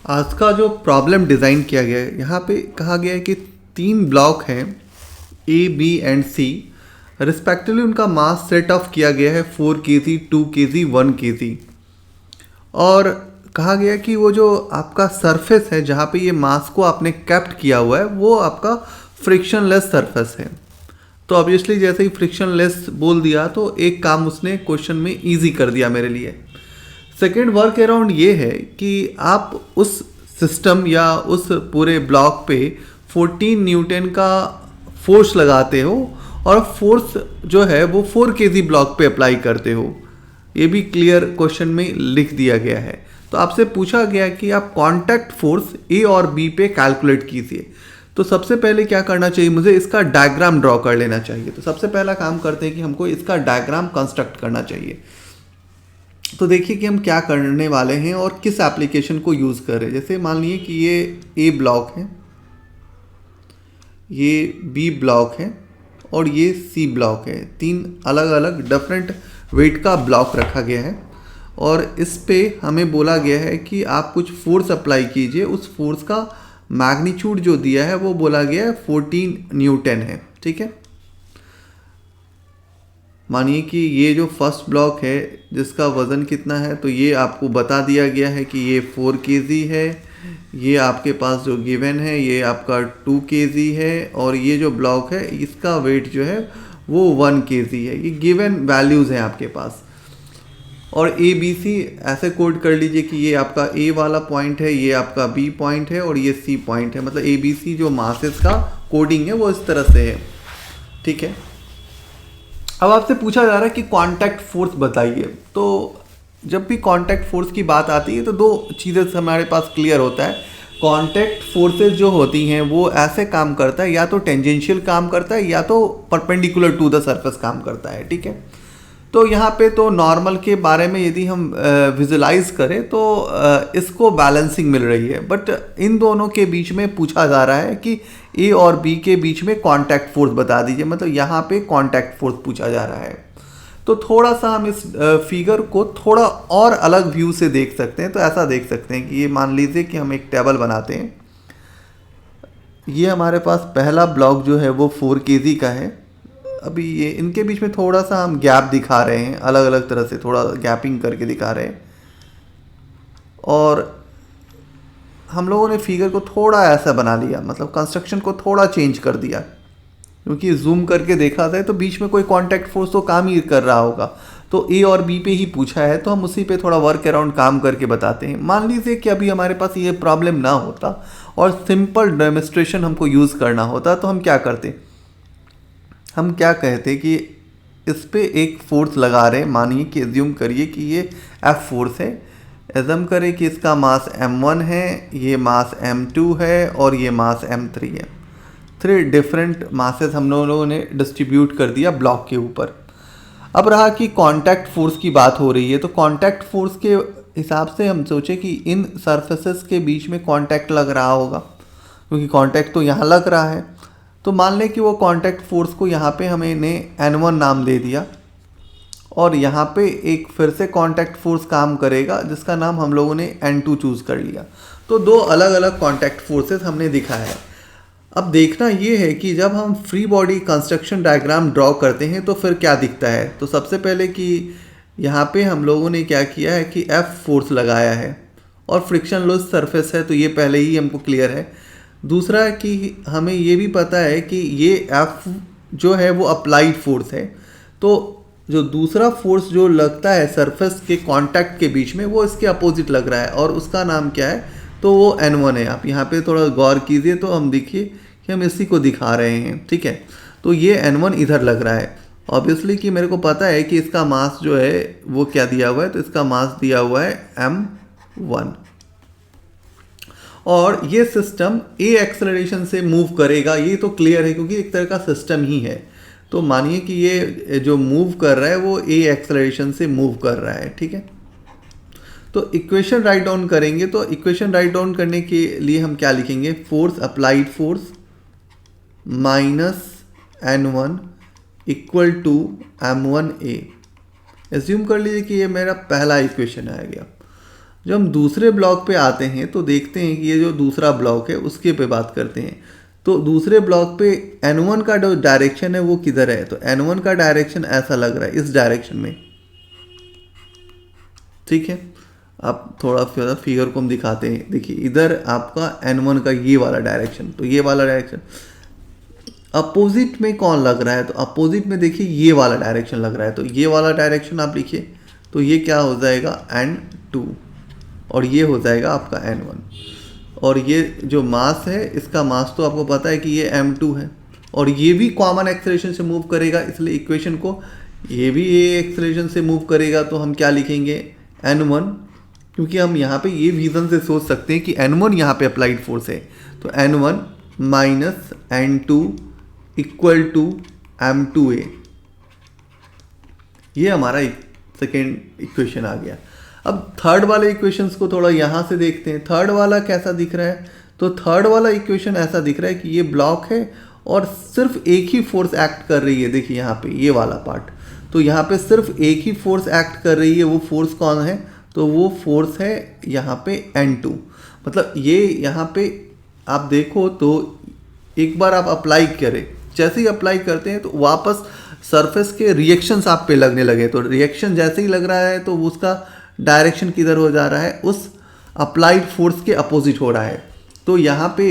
आज का जो प्रॉब्लम डिज़ाइन किया गया है, यहाँ पे कहा गया है कि 3 ब्लॉक हैं ए, बी एंड सी। रिस्पेक्टिवली उनका मास सेट ऑफ किया गया है 4 kg, 2 kg, 1 kg। और कहा गया कि वो जो आपका सरफेस है जहाँ पे ये मास को आपने कैप्ट किया हुआ है वो आपका फ्रिक्शनलेस सरफेस है। तो ऑब्वियसली जैसे ही फ्रिक्शनलेस बोल दिया तो एक काम उसने क्वेश्चन में इजी कर दिया मेरे लिए। सेकेंड वर्क अराउंड ये है कि आप उस सिस्टम या उस पूरे ब्लॉक पे 14 न्यूटन का फोर्स लगाते हो और फोर्स जो है वो 4 kg ब्लॉक पे अप्लाई करते हो। ये भी क्लियर क्वेश्चन में लिख दिया गया है। तो आपसे पूछा गया कि आप कांटेक्ट फोर्स ए और बी पे कैलकुलेट कीजिए। तो सबसे पहले क्या करना चाहिए, मुझे इसका डायग्राम ड्रॉ कर लेना चाहिए। तो सबसे पहला काम करते हैं कि हमको इसका डायग्राम कंस्ट्रक्ट करना चाहिए। तो देखिए कि हम क्या करने वाले हैं और किस एप्लीकेशन को यूज़ कर रहे हैं। जैसे मान लीजिए कि ये ए ब्लॉक है, ये बी ब्लॉक है और ये सी ब्लॉक है। 3 अलग अलग डिफरेंट वेट का ब्लॉक रखा गया है और इस पे हमें बोला गया है कि आप कुछ फोर्स अप्लाई कीजिए। उस फोर्स का मैग्नीट्यूड जो दिया है वो बोला गया है 14 न्यूटन है। ठीक है, मानिए कि ये जो फर्स्ट ब्लॉक है जिसका वज़न कितना है, तो ये आपको बता दिया गया है कि ये 4 kg है। ये आपके पास जो गिवन है ये आपका 2 kg है और ये जो ब्लॉक है इसका वेट जो है वो 1 kg है। ये गिवन वैल्यूज़ हैं आपके पास। और ए बी सी ऐसे कोड कर लीजिए कि ये आपका ए वाला पॉइंट है, ये आपका बी पॉइंट है और ये सी पॉइंट है। मतलब ए बी सी जो मासेस का कोडिंग है वो इस तरह से है। ठीक है, अब आपसे पूछा जा रहा है कि कांटेक्ट फोर्स बताइए। तो जब भी कांटेक्ट फोर्स की बात आती है तो 2 चीज़ें हमारे पास क्लियर होता है। कांटेक्ट फोर्सेस जो होती हैं वो ऐसे काम करता है, या तो टेंजेंशियल काम करता है या तो परपेंडिकुलर टू द सरफेस काम करता है। ठीक है, तो यहाँ पे तो नॉर्मल के बारे में यदि हम विजुलाइज करें तो इसको बैलेंसिंग मिल रही है। बट इन दोनों के बीच में पूछा जा रहा है कि ए और बी के बीच में कांटेक्ट फोर्स बता दीजिए। मतलब यहाँ पे कांटेक्ट फोर्स पूछा जा रहा है। तो थोड़ा सा हम इस फिगर को थोड़ा और अलग व्यू से देख सकते हैं। तो ऐसा देख सकते हैं कि ये मान लीजिए कि हम एक टेबल बनाते हैं। ये हमारे पास पहला ब्लॉक जो है वो 4 kg का है। अभी ये इनके बीच में थोड़ा सा हम गैप दिखा रहे हैं, अलग अलग तरह से थोड़ा गैपिंग करके दिखा रहे हैं। और हम लोगों ने फिगर को थोड़ा ऐसा बना लिया, मतलब कंस्ट्रक्शन को थोड़ा चेंज कर दिया, क्योंकि जूम करके देखा था तो बीच में कोई कांटेक्ट फोर्स तो काम ही कर रहा होगा। तो ए और बी पे ही पूछा है तो हम उसी पे थोड़ा वर्क अराउंड काम करके बताते हैं। मान लीजिए कि अभी हमारे पास ये प्रॉब्लम ना होता और सिंपल डेमोन्स्ट्रेशन हमको यूज़ करना होता तो हम क्या करते, हम क्या कहते कि इस पे एक फोर्स लगा रहे हैं। मानिए कि एज्यूम करिए कि ये एफ फोर्स है। एज्यूम करें कि इसका मास m1 है, ये मास m2 है और ये मास m3 है। 3 डिफरेंट मासेस हम लोगों ने डिस्ट्रीब्यूट कर दिया ब्लॉक के ऊपर। अब रहा कि कांटेक्ट फोर्स की बात हो रही है, तो कांटेक्ट फोर्स के हिसाब से हम सोचे कि इन सरफेसेस के बीच में कांटेक्ट लग रहा होगा, क्योंकि कांटेक्ट तो यहाँ लग रहा है। तो मान लें कि वो कांटेक्ट फोर्स को यहाँ पे हमने N1 नाम दे दिया और यहाँ पे एक फिर से कांटेक्ट फोर्स काम करेगा जिसका नाम हम लोगों ने N2 चूज़ कर लिया। तो 2 अलग अलग कांटेक्ट फोर्सेस हमने दिखाया है। अब देखना ये है कि जब हम free body construction diagram draw करते हैं तो फिर क्या दिखता है। तो सबसे पहले कि यहाँ पे हम लोगों ने क्या किया है कि F फोर्स लगाया है और फ्रिक्शन लॉस सरफेस है, तो ये पहले ही हमको क्लियर है। दूसरा कि हमें ये भी पता है कि ये F जो है वो अप्लाइड फोर्स है। तो जो दूसरा फोर्स जो लगता है सरफेस के कांटेक्ट के बीच में वो इसके अपोजिट लग रहा है और उसका नाम क्या है, तो वो N1 है। आप यहाँ पे थोड़ा गौर कीजिए तो हम देखिए कि हम इसी को दिखा रहे हैं। ठीक है, तो ये N1 इधर लग रहा है। ऑब्वियसली कि मेरे को पता है कि इसका मास जो है वो क्या दिया हुआ है, तो इसका मास दिया हुआ है m1 और ये सिस्टम ए एक्सेलरेशन से मूव करेगा। ये तो क्लियर है क्योंकि एक तरह का सिस्टम ही है। तो मानिए कि ये जो मूव कर रहा है वो ए एक्सेलरेशन से मूव कर रहा है। ठीक है, तो इक्वेशन राइट डाउन करेंगे। तो इक्वेशन राइट डाउन करने के लिए हम क्या लिखेंगे, force applied force minus N1 equal to m1a। Assume कर लीजिए कि ये मेरा पहला इक्वेशन आ गया। जब हम दूसरे ब्लॉक पे आते हैं तो देखते हैं कि ये जो दूसरा ब्लॉक है उसके पे बात करते हैं। तो दूसरे ब्लॉक पे N1 का जो डायरेक्शन है वो किधर है, तो N1 का डायरेक्शन ऐसा लग रहा है, इस डायरेक्शन में। ठीक है, आप थोड़ा फिगर को हम दिखाते हैं। देखिए इधर आपका N1 का ये वाला डायरेक्शन, तो ये वाला डायरेक्शन अपोजिट में कौन लग रहा है, तो अपोजिट में देखिए ये वाला डायरेक्शन लग रहा है। तो ये वाला डायरेक्शन आप लिखिए, तो ये क्या हो जाएगा N2 और ये हो जाएगा आपका N1। और ये जो मास है इसका मास तो आपको पता है कि ये M2 है और ये भी कॉमन एक्सेलरेशन से मूव करेगा, इसलिए इक्वेशन को ये भी ये एक्सेलरेशन से मूव करेगा। तो हम क्या लिखेंगे N1, क्योंकि हम यहाँ पे ये विजन से सोच सकते हैं कि N1 यहाँ पे अप्लाइड फोर्स है, तो N1 minus N2 equal to M2A। ये हमारा सेकेंड इक्वेशन आ गया। अब थर्ड वाले इक्वेशंस को थोड़ा यहाँ से देखते हैं। थर्ड वाला कैसा दिख रहा है, तो थर्ड वाला इक्वेशन ऐसा दिख रहा है कि ये ब्लॉक है और सिर्फ एक ही फोर्स एक्ट कर रही है। देखिए यहाँ पे ये वाला पार्ट, तो यहाँ पे सिर्फ एक ही फोर्स एक्ट कर रही है। वो फोर्स कौन है, तो वो फोर्स है यहाँ पे N2। मतलब ये यहाँ पे आप देखो तो एक बार आप अप्लाई करें, जैसे ही अप्लाई करते हैं तो वापस सरफेस के रिएक्शंस आप पे लगने लगे। तो रिएक्शन जैसे ही लग रहा है तो उसका डायरेक्शन किधर हो जा रहा है, उस अप्लाइड फोर्स के अपोजिट हो रहा है। तो यहाँ पे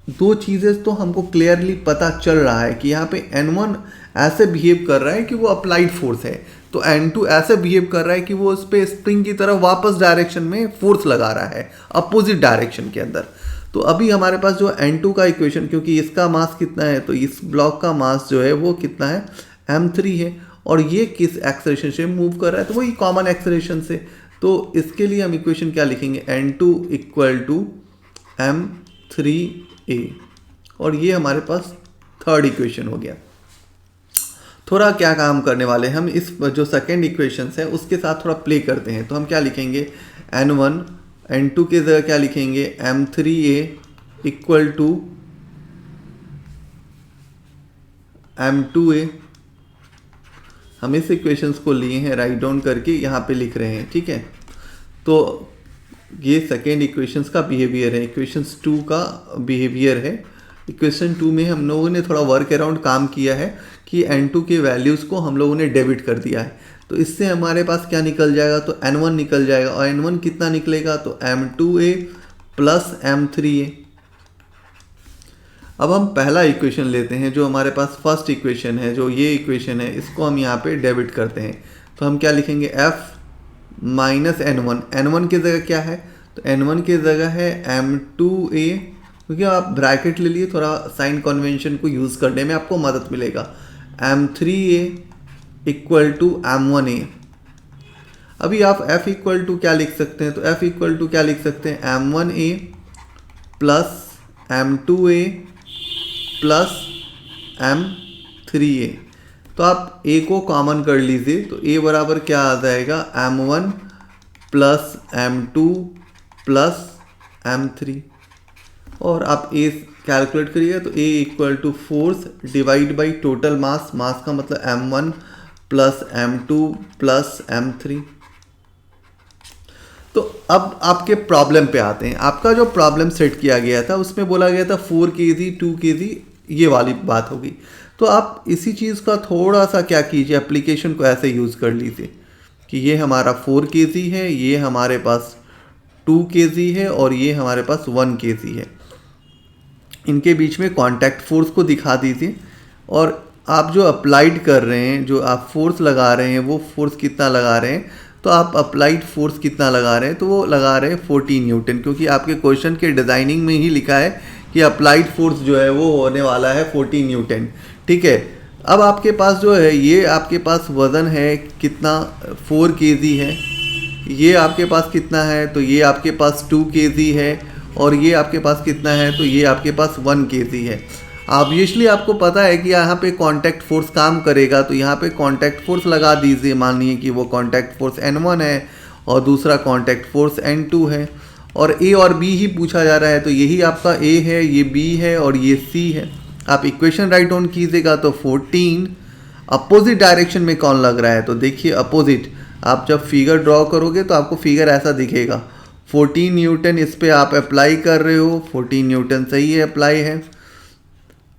दो चीज़ें तो हमको क्लियरली पता चल रहा है कि यहाँ पे N1 ऐसे बिहेव कर रहा है कि वो अप्लाइड फोर्स है, तो N2 ऐसे बिहेव कर रहा है कि वो उस पर स्प्रिंग की तरफ वापस डायरेक्शन में फोर्स लगा रहा है अपोजिट डायरेक्शन के अंदर। तो अभी हमारे पास जो N2 का इक्वेशन, क्योंकि इसका मास कितना है, तो इस ब्लॉक का मास जो है वो कितना है M3 है और ये किस एक्सेलरेशन से मूव कर रहा है, तो वही कॉमन एक्सेलरेशन से। तो इसके लिए हम इक्वेशन क्या लिखेंगे, N2 इक्वल टू M3A और ये हमारे पास थर्ड इक्वेशन हो गया। थोड़ा क्या काम करने वाले हम, इस जो सेकेंड इक्वेशन है उसके साथ थोड़ा प्ले करते हैं। तो हम क्या लिखेंगे N1, N2 के जगह क्या लिखेंगे M3A इक्वल टू M2A। हम इस इक्वेशंस को लिए हैं, राइट डाउन करके यहाँ पे लिख रहे हैं। ठीक है, तो ये सेकेंड इक्वेशंस का बिहेवियर है, इक्वेशंस 2 का बिहेवियर है। इक्वेशन 2 में हम लोगों ने थोड़ा वर्क अराउंड काम किया है कि N2 के वैल्यूज़ को हम लोगों ने डेबिट कर दिया है। तो इससे हमारे पास क्या निकल जाएगा, तो N1 निकल जाएगा और N1 कितना निकलेगा, तो M2A प्लस M3A। अब हम पहला इक्वेशन लेते हैं, जो हमारे पास फर्स्ट इक्वेशन है, जो ये इक्वेशन है, इसको हम यहाँ पे डेबिट करते हैं। तो हम क्या लिखेंगे F माइनस N1। N1 की जगह क्या है, तो N1 की जगह है M2A, क्योंकि आप ब्रैकेट ले लिए, थोड़ा साइन कन्वेंशन को यूज़ करने में आपको मदद मिलेगा। M3A equal to M1A। अभी आप F इक्वल टू क्या लिख सकते हैं, तो F इक्वल टू क्या लिख सकते हैं M1A plus M2A plus M3A। तो आप A को कॉमन कर लीजिए, तो A बराबर क्या आ जाएगा M1 plus M2 plus M3 और आप A कैलकुलेट करिएगा तो A equal to force divide by total mass, mass का मतलब M1 plus M2 plus M3। तो अब आपके प्रॉब्लम पे आते हैं। आपका जो प्रॉब्लम सेट किया गया था उसमें बोला गया था 4 kg 2 kg, ये वाली बात होगी। तो आप इसी चीज़ का थोड़ा सा क्या कीजिए, एप्लीकेशन को ऐसे यूज़ कर लीजिए कि ये हमारा 4 kg है, ये हमारे पास 2 kg है और ये हमारे पास 1 kg है। इनके बीच में कांटेक्ट फोर्स को दिखा दीजिए और आप जो अप्लाइड कर रहे हैं, जो आप फोर्स लगा रहे हैं, वो फोर्स कितना लगा रहे हैं, तो आप अप्लाइड फोर्स कितना लगा रहे हैं, तो वो लगा रहे हैं 14 न्यूटन, क्योंकि आपके क्वेश्चन के डिज़ाइनिंग में ही लिखा है कि अप्लाइड फोर्स जो है वो होने वाला है 14 न्यूटन। ठीक है, अब आपके पास जो है ये आपके पास वज़न है कितना, 4 kg है। ये आपके पास कितना है, तो ये आपके पास 2 kg है और ये आपके पास कितना है, तो ये आपके पास 1 kg है। ऑब्वियसली आपको पता है कि यहाँ पे कांटेक्ट फोर्स काम करेगा, तो यहाँ पे कांटेक्ट फोर्स लगा दीजिए। मानिए कि वो कांटेक्ट फोर्स N1 है और दूसरा कांटेक्ट फोर्स N2 है और A और B ही पूछा जा रहा है, तो यही आपका A है, ये B है और ये C है। आप इक्वेशन राइट डाउन कीजिएगा तो 14 अपोजिट डायरेक्शन में कौन लग रहा है, तो देखिए अपोजिट, आप जब फिगर ड्रॉ करोगे तो आपको फिगर ऐसा दिखेगा। 14 न्यूटन इस पे आप अप्लाई कर रहे हो, 14 न्यूटन सही है, अप्लाई है।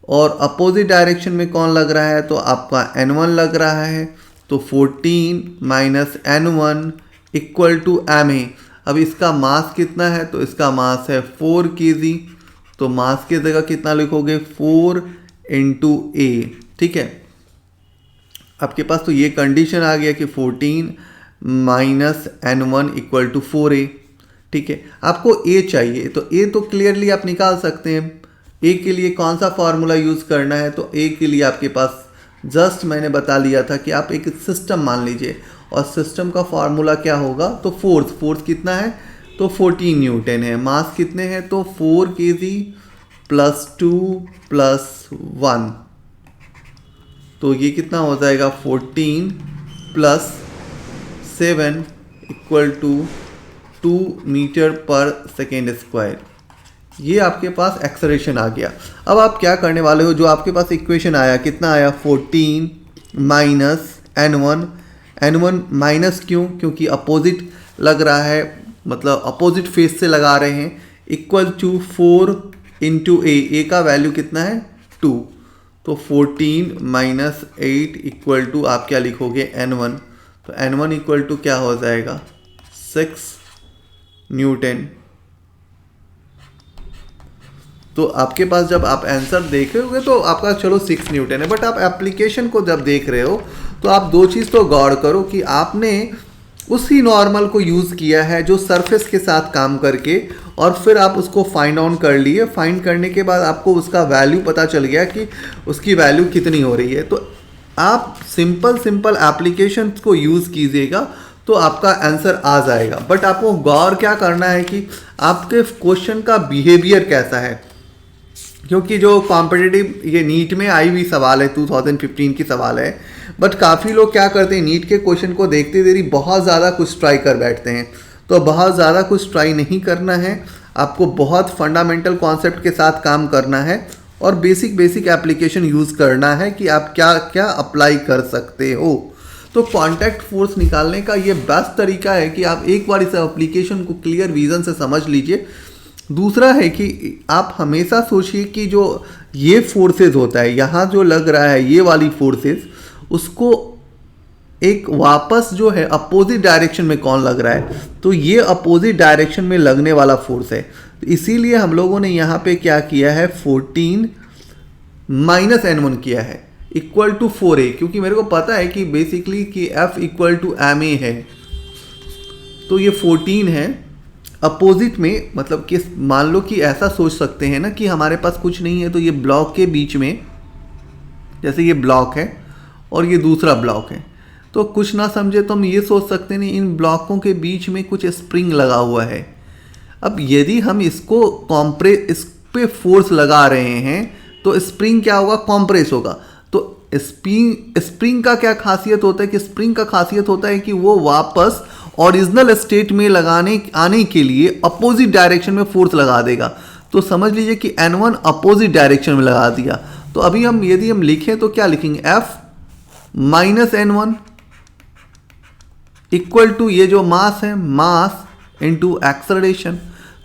और अपोजिट डायरेक्शन में कौन लग रहा है, तो आपका N1 लग रहा है। तो 14 minus N1 equal to ma। अब इसका मास कितना है, तो इसका मास है 4 kg। तो मास की जगह कितना लिखोगे, 4 इंटू a। ठीक है, आपके पास तो ये कंडीशन आ गया कि 14 minus N1 equal to 4a। ठीक है, आपको a चाहिए, तो a तो क्लियरली आप निकाल सकते हैं। a के लिए कौन सा फॉर्मूला यूज़ करना है, तो a के लिए आपके पास जस्ट मैंने बता लिया था कि आप एक सिस्टम मान लीजिए, और सिस्टम का फॉर्मूला क्या होगा, तो फोर्स कितना है, तो 14 न्यूटन है। मास कितने हैं, तो 4 kg प्लस 2 प्लस 1, तो ये कितना हो जाएगा, 14 प्लस 7 इक्वल टू 2 मीटर पर सेकेंड स्क्वायर। ये आपके पास एक्सेलरेशन आ गया। अब आप क्या करने वाले हो, जो आपके पास इक्वेशन आया कितना आया, 14 माइनस N1 माइनस क्यों, क्योंकि अपोजिट लग रहा है, मतलब अपोजिट फेस से लगा रहे हैं, इक्वल टू 4 इंटू ए का वैल्यू कितना है, 2। तो 14 माइनस 8 इक्वल टू आप क्या लिखोगे, N1। तो N1 इक्वल टू क्या हो जाएगा, 6 न्यूटन। तो आपके पास जब आप आंसर देख रहे होगे तो आपका चलो 6 न्यूटन है, बट आप एप्लीकेशन को जब देख रहे हो तो आप दो चीज़ तो गौर करो कि आपने उसी नॉर्मल को यूज़ किया है जो सरफेस के साथ काम करके, और फिर आप उसको फाइंड आउट कर लिए। फाइंड करने के बाद आपको उसका वैल्यू पता चल गया कि उसकी वैल्यू कितनी हो रही है। तो आप सिंपल एप्लीकेशन को यूज़ कीजिएगा तो आपका आंसर आ जाएगा। बट आपको गौर क्या करना है कि आपके क्वेश्चन का बिहेवियर कैसा है, क्योंकि जो कॉम्पिटिटिव ये नीट में आई हुई सवाल है, 2015 की सवाल है, बट काफ़ी लोग क्या करते हैं, नीट के क्वेश्चन को देखते देरी बहुत ज़्यादा कुछ ट्राई कर बैठते हैं। तो बहुत ज़्यादा कुछ ट्राई नहीं करना है, आपको बहुत फंडामेंटल कॉन्सेप्ट के साथ काम करना है और बेसिक एप्लीकेशन यूज़ करना है कि आप क्या क्या अप्लाई कर सकते हो। तो कॉन्टैक्ट फोर्स निकालने का ये बेस्ट तरीका है कि आप एक बार इस एप्लीकेशन को क्लियर विजन से समझ लीजिए। दूसरा है कि आप हमेशा सोचिए कि जो ये फोर्सेस होता है, यहाँ जो लग रहा है ये वाली फोर्सेस, उसको एक वापस जो है अपोजिट डायरेक्शन में कौन लग रहा है, तो ये अपोजिट डायरेक्शन में लगने वाला फोर्स है। तो इसीलिए हम लोगों ने यहाँ पे क्या किया है, 14 माइनस N1 किया है इक्वल टू 4a, क्योंकि मेरे को पता है कि बेसिकली कि F इक्वल टू ma है। तो ये 14 है अपोजिट में, मतलब कि मान लो कि ऐसा सोच सकते हैं ना कि हमारे पास कुछ नहीं है, तो ये ब्लॉक के बीच में, जैसे ये ब्लॉक है और ये दूसरा ब्लॉक है, तो कुछ ना समझे तो हम ये सोच सकते हैं इन ब्लॉकों के बीच में कुछ स्प्रिंग लगा हुआ है। अब यदि हम इसको इस पे फोर्स लगा रहे हैं तो स्प्रिंग क्या होगा, कॉम्प्रेस होगा। तो स्प्रिंग का क्या खासियत होता है कि स्प्रिंग का खासियत होता है कि वो वापस ओरिजिनल स्टेट में आने के लिए अपोजिट डायरेक्शन में फोर्स लगा देगा। तो समझ लीजिए कि N1 अपोजिट डायरेक्शन में लगा दिया। तो अभी यदि हम लिखें तो क्या लिखेंगे, F minus N1 equal to ये जो मास है, मास इनटू एक्सेलरेशन।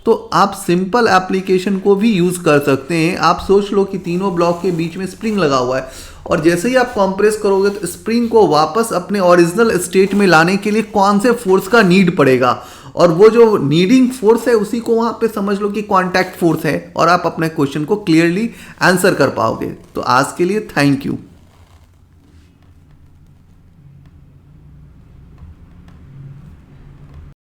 तो आप सिंपल एप्लीकेशन को भी यूज़ कर सकते हैं। आप सोच लो कि तीनों ब्लॉक के बीच में स्प्रिंग लगा हुआ है, और जैसे ही आप कंप्रेस करोगे तो स्प्रिंग को वापस अपने ओरिजिनल स्टेट में लाने के लिए कौन से फोर्स का नीड पड़ेगा, और वो जो नीडिंग फोर्स है उसी को वहाँ पे समझ लो कि कॉन्टैक्ट फोर्स है, और आप अपने क्वेश्चन को क्लियरली आंसर कर पाओगे। तो आज के लिए थैंक यू।